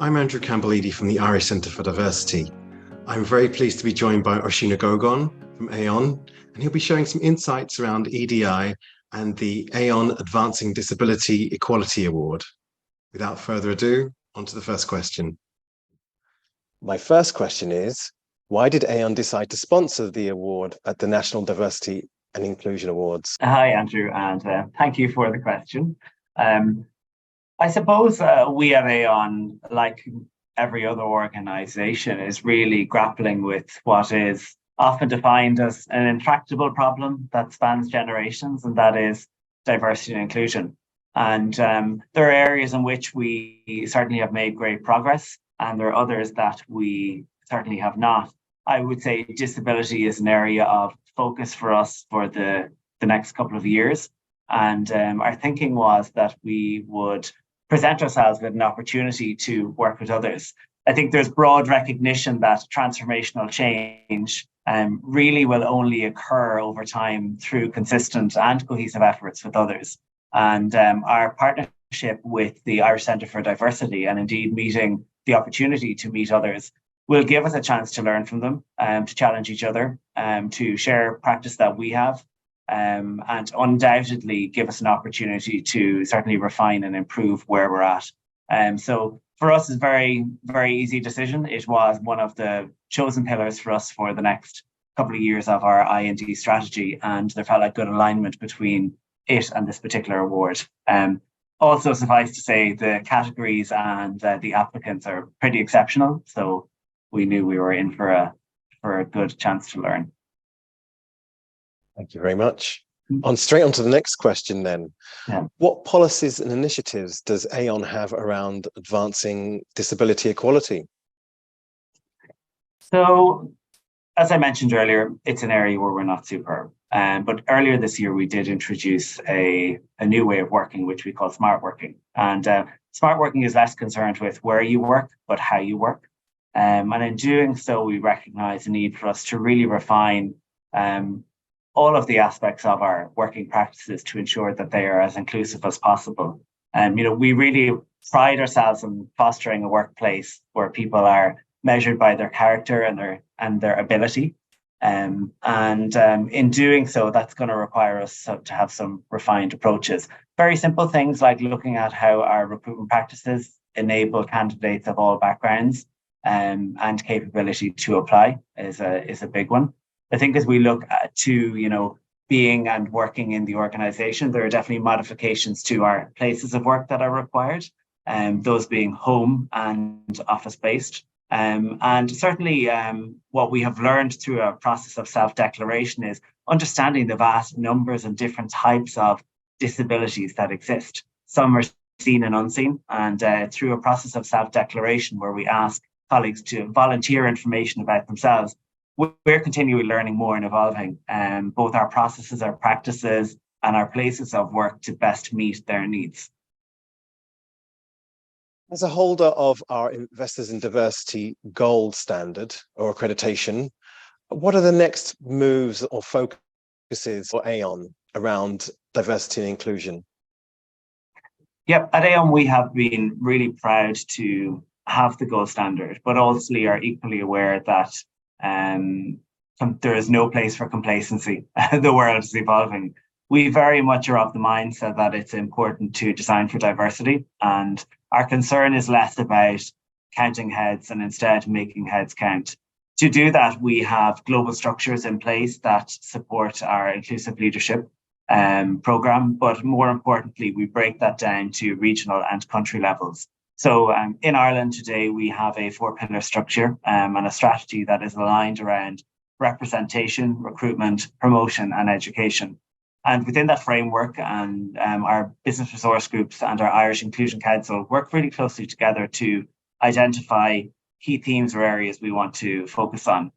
I'm Andrew Campbell-Eady from the Irish Centre for Diversity. I'm very pleased to be joined by Oisín Gogon from Aon, and he'll be sharing some insights around EDI and the Aon Advancing Disability Equality Award. Without further ado, on to the first question. My first question is, why did Aon decide to sponsor the award at the National Diversity and Inclusion Awards? Hi, Andrew, and thank you for the question. I suppose we at Aon, like every other organisation, is really grappling with what is often defined as an intractable problem that spans generations, and that is diversity and inclusion. And there are areas in which we certainly have made great progress, and there are others that we certainly have not. I would say disability is an area of focus for us for the next couple of years. And our thinking was that we would present ourselves with an opportunity to work with others. I think there's broad recognition that transformational change really will only occur over time through consistent and cohesive efforts with others. And our partnership with the Irish Centre for Diversity, and indeed meeting the opportunity to meet others, will give us a chance to learn from them, to challenge each other, to share practice that we have, and undoubtedly give us an opportunity to certainly refine and improve where we're at. So for us, it's a very, very easy decision. It was one of the chosen pillars for us for the next couple of years of our I&D strategy, and there felt like good alignment between it and this particular award. Also, suffice to say, the categories and the applicants are pretty exceptional, so we knew we were in for a good chance to learn. Thank you very much. Straight on to the next question then. Yeah. What policies and initiatives does Aon have around advancing disability equality? So, as I mentioned earlier, it's an area where we're not superb. But earlier this year, we did introduce a new way of working, which we call smart working. And smart working is less concerned with where you work, but how you work. And in doing so, we recognize the need for us to really refine all of the aspects of our working practices to ensure that they are as inclusive as possible. We really pride ourselves in fostering a workplace where people are measured by their character and their ability. And in doing so, that's going to require us to have some refined approaches. Very simple things like looking at how our recruitment practices enable candidates of all backgrounds and capability to apply is a big one. I think as we look to being and working in the organisation, there are definitely modifications to our places of work that are required, those being home and office-based. And certainly what we have learned through a process of self-declaration is understanding the vast numbers and different types of disabilities that exist. Some are seen and unseen, and through a process of self-declaration where we ask colleagues to volunteer information about themselves, we're continually learning more and evolving both our processes, our practices, and our places of work to best meet their needs. As a holder of our Investors in Diversity Gold Standard or accreditation, what are the next moves or focuses for Aon around diversity and inclusion? Yep, at Aon we have been really proud to have the gold standard, but also are equally aware that there is no place for complacency. The world is evolving. We very much are of the mindset that it's important to design for diversity, and our concern is less about counting heads and instead making heads count. To do that, we have global structures in place that support our inclusive leadership program, but more importantly, we break that down to regional and country levels. So in Ireland today, we have a 4-pillar structure and a strategy that is aligned around representation, recruitment, promotion, and education. And within that framework, and our business resource groups and our Irish Inclusion Council work really closely together to identify key themes or areas we want to focus on.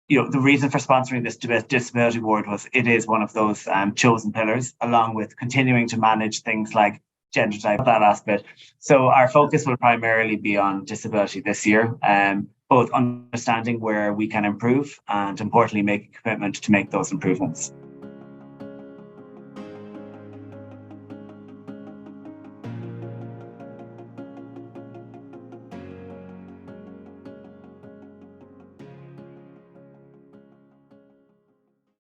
The reason for sponsoring this Disability Award was it is one of those chosen pillars, along with continuing to manage things like gender type, that aspect. So our focus will primarily be on disability this year, both understanding where we can improve and importantly, make a commitment to make those improvements.